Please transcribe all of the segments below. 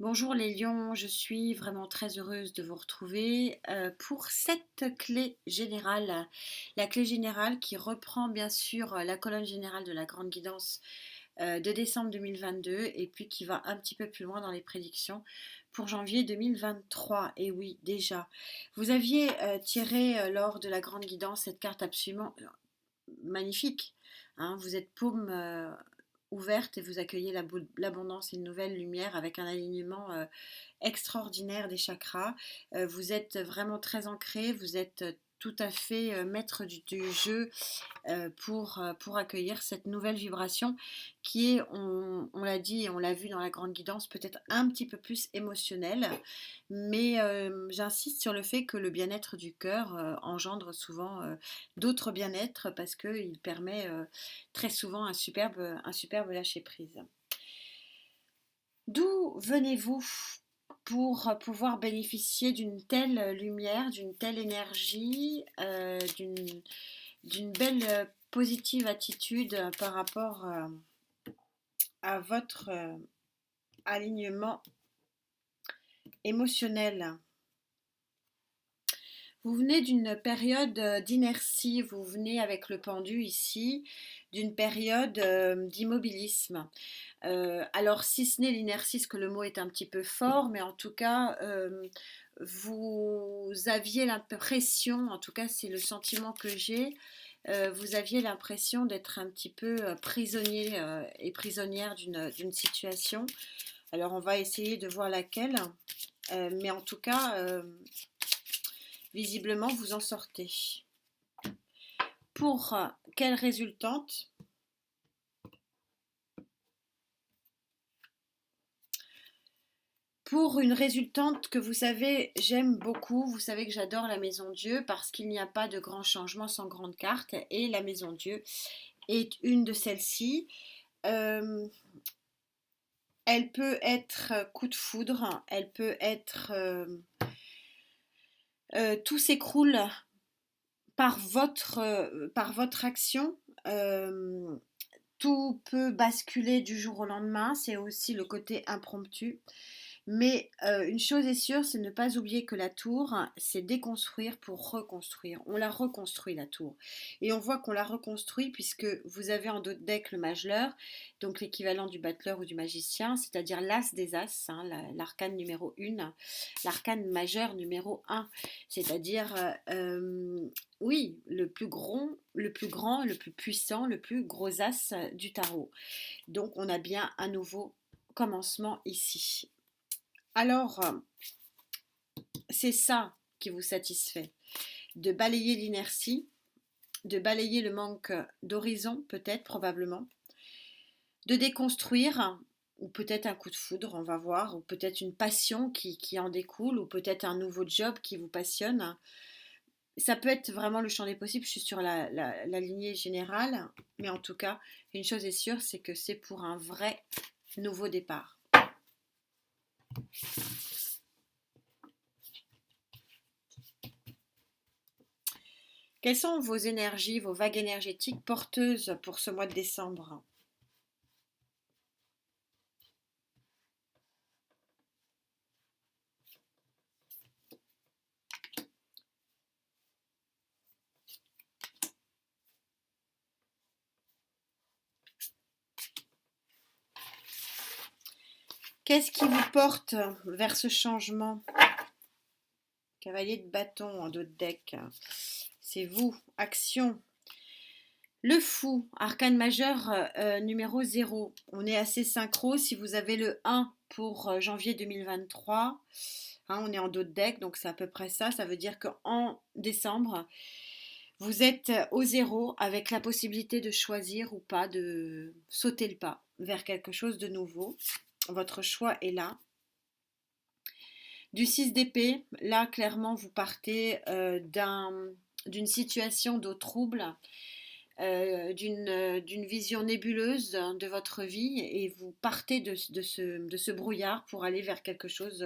Bonjour les lions, je suis vraiment très heureuse de vous retrouver pour cette clé générale. La clé générale qui reprend bien sûr la colonne générale de la grande guidance de décembre 2022 et puis qui va un petit peu plus loin dans les prédictions pour janvier 2023. Et oui, déjà, vous aviez tiré lors de la grande guidance cette carte absolument magnifique, hein. Vous êtes paume ouverte et vous accueillez l'abondance et une nouvelle lumière avec un alignement extraordinaire des chakras. Vous êtes vraiment très ancré, vous êtes tout à fait maître du jeu pour accueillir cette nouvelle vibration qui est, on l'a dit et on l'a vu dans la grande guidance, peut-être un petit peu plus émotionnelle, mais j'insiste sur le fait que le bien-être du cœur engendre souvent d'autres bien-être parce qu'il permet très souvent un superbe lâcher-prise. D'où venez-vous pour pouvoir bénéficier d'une telle lumière, d'une telle énergie, d'une belle positive attitude par rapport à votre alignement émotionnel? Vous venez d'une période d'inertie, vous venez avec le pendu ici, d'une période d'immobilisme. Alors si ce n'est l'inertie, parce que le mot est un petit peu fort, mais en tout cas, vous aviez l'impression, en tout cas c'est le sentiment que j'ai, vous aviez l'impression d'être un petit peu prisonnier et prisonnière d'une situation. Alors on va essayer de voir laquelle, mais en tout cas, visiblement vous en sortez. Pour quelle résultante? Pour une résultante que vous savez, j'aime beaucoup, vous savez que j'adore la Maison Dieu parce qu'il n'y a pas de grands changements sans grande carte et la Maison Dieu est une de celles-ci. Euh, Elle peut être coup de foudre, elle peut être tout s'écroule par votre action. Euh, Tout peut basculer du jour au lendemain, c'est aussi le côté impromptu. Mais une chose est sûre, c'est ne pas oublier que la tour, c'est déconstruire pour reconstruire. On la reconstruit la tour. Et on voit qu'on la reconstruit puisque vous avez en dos de deck le majeur, donc l'équivalent du battleur ou du magicien, c'est-à-dire l'as des as, hein, l'arcane numéro 1, l'arcane majeur numéro 1, c'est-à-dire, oui, le plus grand, le plus puissant, le plus gros as du tarot. Donc on a bien un nouveau commencement ici. Alors, c'est ça qui vous satisfait, de balayer l'inertie, de balayer le manque d'horizon, peut-être, probablement, de déconstruire, ou peut-être un coup de foudre, on va voir, ou peut-être une passion qui en découle, ou peut-être un nouveau job qui vous passionne. Ça peut être vraiment le champ des possibles, je suis sur la lignée générale, mais en tout cas, une chose est sûre, c'est que c'est pour un vrai nouveau départ. Quelles sont vos énergies, vos vagues énergétiques porteuses pour ce mois de décembre? Qu'est-ce qui vous porte vers ce changement? Cavalier de bâton en dos de deck. C'est vous. Action. Le fou, arcane majeur numéro 0. On est assez synchro. Si vous avez le 1 pour janvier 2023, hein, on est en dos de deck, donc c'est à peu près ça. Ça veut dire qu'en décembre, vous êtes au 0 avec la possibilité de choisir ou pas, de sauter le pas vers quelque chose de nouveau. Votre choix est là. Du 6 d'épée, là clairement vous partez d'une situation d'eau trouble, d'une vision nébuleuse de votre vie et vous partez de ce brouillard pour aller vers quelque chose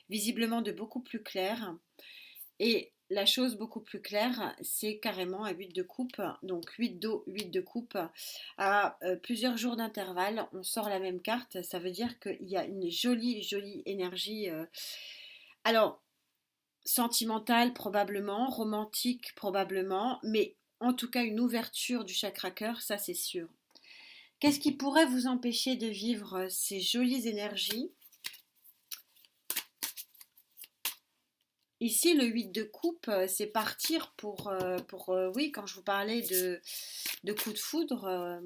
visiblement de beaucoup plus clair. Et la chose beaucoup plus claire, c'est carrément un 8 de coupe, donc 8 d'eau, 8 de coupe, à plusieurs jours d'intervalle, on sort la même carte, ça veut dire qu'il y a une jolie, jolie énergie, alors sentimentale probablement, romantique probablement, mais en tout cas une ouverture du chakra cœur, ça c'est sûr. Qu'est-ce qui pourrait vous empêcher de vivre ces jolies énergies? Ici, le 8 de coupe, c'est partir oui, quand je vous parlais de coup de foudre,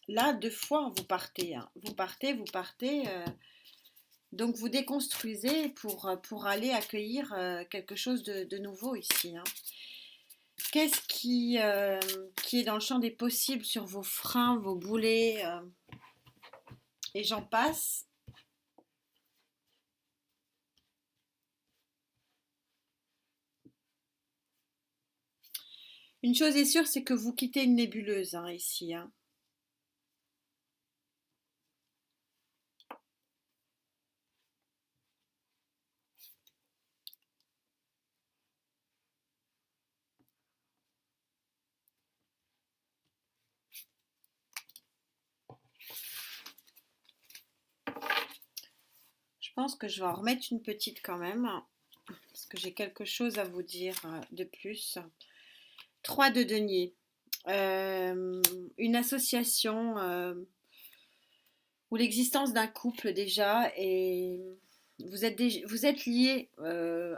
là, deux fois, vous partez, hein. Vous partez, donc vous déconstruisez pour aller accueillir quelque chose de nouveau ici, hein. Qu'est-ce qui est dans le champ des possibles sur vos freins, vos boulets, et j'en passe. Une chose est sûre, c'est que vous quittez une nébuleuse, hein, ici, hein. Je pense que je vais en remettre une petite quand même, hein, parce que j'ai quelque chose à vous dire de plus. 3 de denier. Une association ou l'existence d'un couple déjà et vous êtes liés,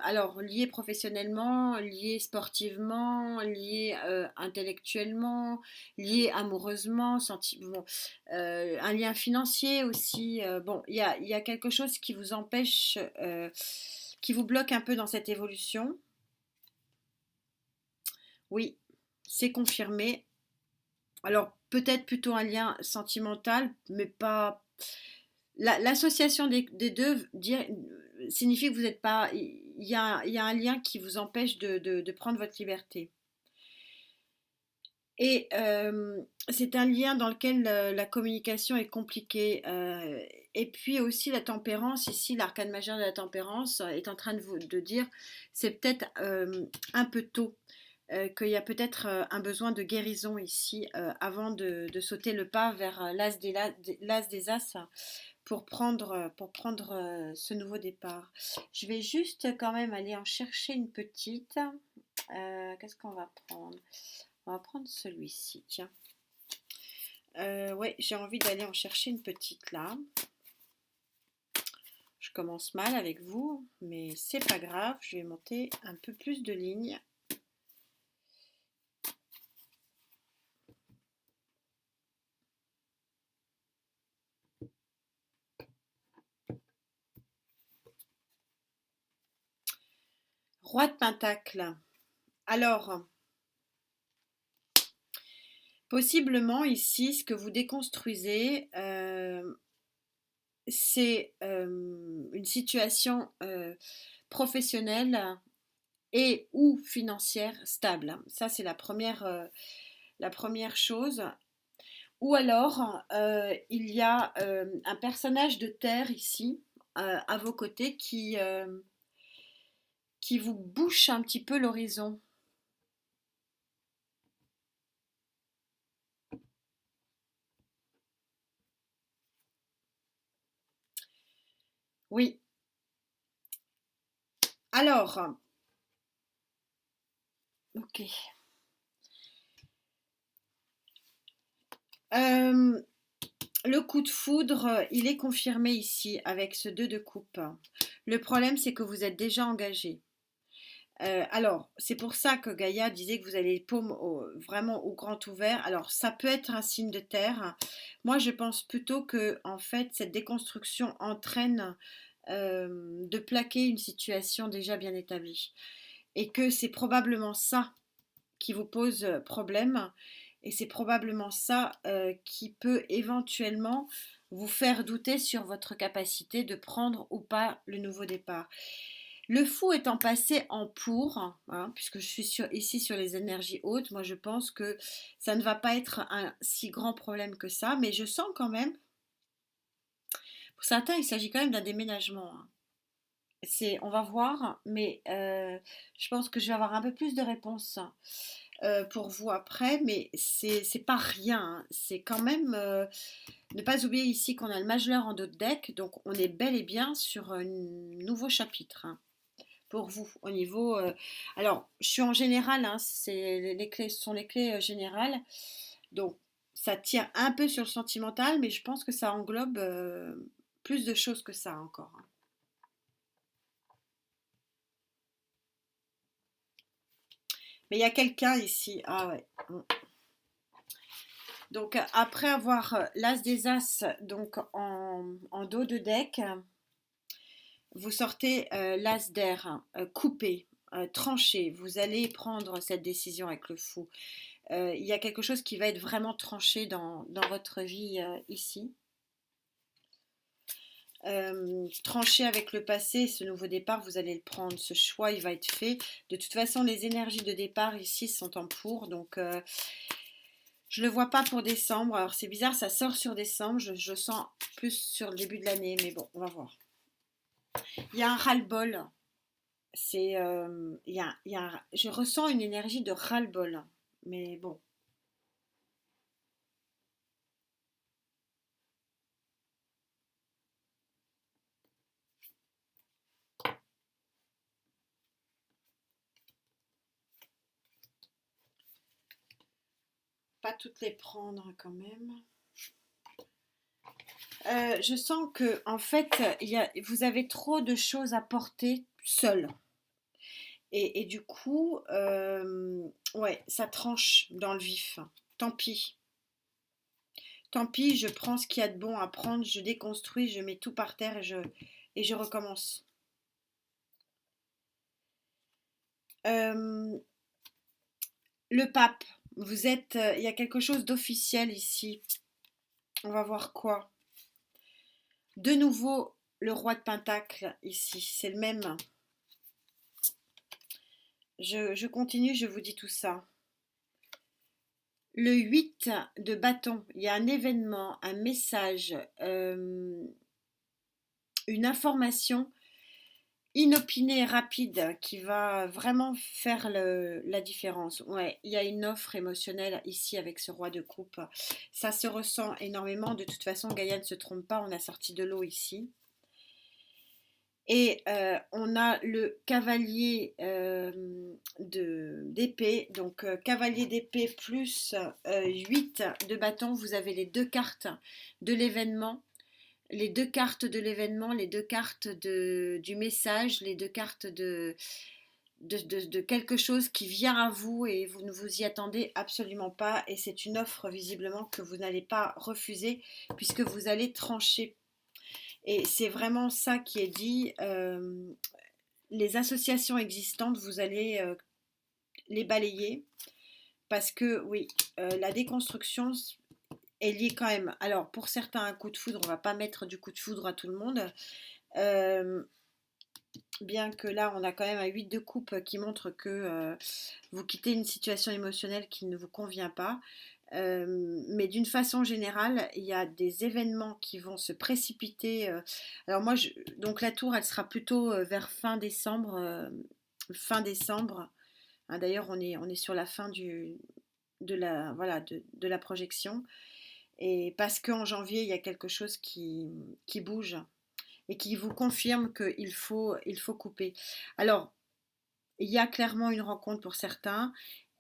alors liés professionnellement, liés sportivement, liés intellectuellement, liés amoureusement, bon, un lien financier aussi. Bon, il y a quelque chose qui vous empêche, qui vous bloque un peu dans cette évolution. Oui, c'est confirmé. Alors peut-être plutôt un lien sentimental, mais pas. L'association des deux signifie que vous n'êtes pas. Il y a un lien qui vous empêche de prendre votre liberté. Et c'est un lien dans lequel la communication est compliquée. Et puis aussi la tempérance, ici l'arcane majeur de la tempérance est en train de dire c'est peut-être un peu tôt, qu'il y a peut-être un besoin de guérison ici avant de sauter le pas vers l'as des as pour prendre ce nouveau départ. Je vais juste quand même aller en chercher une petite. Qu'est-ce qu'on va prendre? On va prendre celui-ci, tiens. Ouais, j'ai envie d'aller en chercher une petite là. Je commence mal avec vous, mais c'est pas grave. Je vais monter un peu plus de lignes. Roi de Pentacle. Alors, possiblement ici, ce que vous déconstruisez, c'est une situation professionnelle et ou financière stable. Ça, c'est la première chose. Ou alors, il y a un personnage de terre ici, à vos côtés, qui vous bouche un petit peu l'horizon. Oui. Alors, ok. Le coup de foudre, il est confirmé ici avec ce 2 de coupe. Le problème, c'est que vous êtes déjà engagé. Alors, c'est pour ça que Gaïa disait que vous avez les paumes vraiment au grand ouvert. Alors, ça peut être un signe de terre. Moi, je pense plutôt que, en fait, cette déconstruction entraîne de plaquer une situation déjà bien établie. Et que c'est probablement ça qui vous pose problème. Et c'est probablement ça qui peut éventuellement vous faire douter sur votre capacité de prendre ou pas le nouveau départ. Le fou étant passé en pour, hein, puisque je suis ici sur les énergies hautes, moi je pense que ça ne va pas être un si grand problème que ça, mais je sens quand même, pour certains il s'agit quand même d'un déménagement, hein. On va voir, mais je pense que je vais avoir un peu plus de réponses pour vous après, mais c'est pas rien, hein. C'est quand même ne pas oublier ici qu'on a le majeur en dos de deck, donc on est bel et bien sur un nouveau chapitre, hein, pour vous au niveau. Alors, je suis en général, hein, les clés, ce sont les clés générales, donc ça tire un peu sur le sentimental, mais je pense que ça englobe plus de choses que ça encore, hein. Mais il y a quelqu'un ici. Ah ouais. Donc après avoir l'as des as donc en dos de deck, vous sortez l'as d'air, coupé, tranché. Vous allez prendre cette décision avec le fou. Il y a quelque chose qui va être vraiment tranché dans votre vie ici. Tranché avec le passé, ce nouveau départ, vous allez le prendre. Ce choix, il va être fait. De toute façon, les énergies de départ ici sont en pour. Donc, je ne le vois pas pour décembre. Alors, c'est bizarre, ça sort sur décembre. Je sens plus sur le début de l'année. Mais bon, on va voir. Il y a un ras-le-bol. Je ressens une énergie de ras-le-bol. Mais bon, pas toutes les prendre quand même. Je sens que en fait, vous avez trop de choses à porter seul. Et du coup, ouais, ça tranche dans le vif. Tant pis. Tant pis, je prends ce qu'il y a de bon à prendre, je déconstruis, je mets tout par terre et je recommence. Euh, le pape, il y a quelque chose d'officiel ici. On va voir quoi. De nouveau, le roi de Pentacle ici, c'est le même. Je continue, je vous dis tout ça. Le 8 de bâton, il y a un événement, un message, une information inopinée et rapide qui va vraiment faire la différence. Ouais, il y a une offre émotionnelle ici avec ce roi de coupe. Ça se ressent énormément. De toute façon, Gaïa ne se trompe pas, on a sorti de l'eau ici. Et on a le cavalier d'épée. Donc cavalier d'épée plus 8 de bâton. Vous avez les deux cartes de l'événement. Les deux cartes de l'événement, les deux cartes du message, les deux cartes de quelque chose qui vient à vous et vous ne vous y attendez absolument pas. Et c'est une offre visiblement que vous n'allez pas refuser puisque vous allez trancher. Et c'est vraiment ça qui est dit. Les associations existantes, vous allez les balayer parce que oui, la déconstruction est liée quand même. Alors pour certains, un coup de foudre, on va pas mettre du coup de foudre à tout le monde. Euh, Bien que là, on a quand même un 8 de coupe qui montre que vous quittez une situation émotionnelle qui ne vous convient pas. Mais d'une façon générale, il y a des événements qui vont se précipiter. Alors moi, donc la tour, elle sera plutôt vers fin décembre. Fin décembre. Hein, d'ailleurs, on est sur la fin voilà, de la projection. Et parce qu'en janvier, il y a quelque chose qui bouge et qui vous confirme qu'il faut couper. Alors, il y a clairement une rencontre pour certains,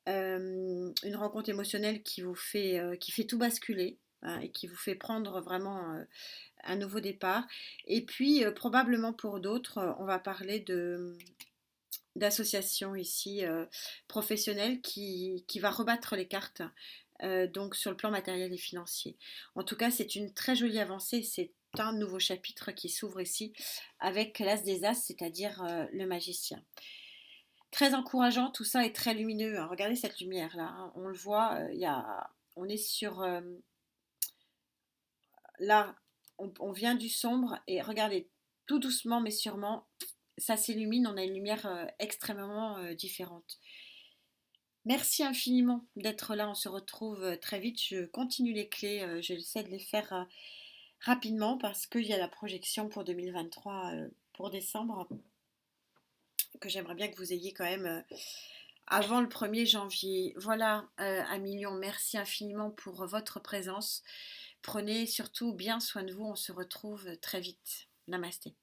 une rencontre émotionnelle qui fait tout basculer, hein, et qui vous fait prendre vraiment un nouveau départ. Et puis, probablement pour d'autres, on va parler d'associations ici professionnelles qui va rebattre les cartes. Donc sur le plan matériel et financier. En tout cas, c'est une très jolie avancée. C'est un nouveau chapitre qui s'ouvre ici avec l'as des as, c'est-à-dire le magicien. Très encourageant, tout ça est très lumineux, hein. Regardez cette lumière là, hein. On le voit, on est sur là, on vient du sombre et regardez, tout doucement mais sûrement, ça s'illumine. On a une lumière extrêmement différente. Merci infiniment d'être là. On se retrouve très vite. Je continue les clés. J'essaie de les faire rapidement parce qu'il y a la projection pour 2023 pour décembre. que j'aimerais bien que vous ayez quand même avant le 1er janvier. Voilà, Amilion, merci infiniment pour votre présence. Prenez surtout bien soin de vous. On se retrouve très vite. Namasté.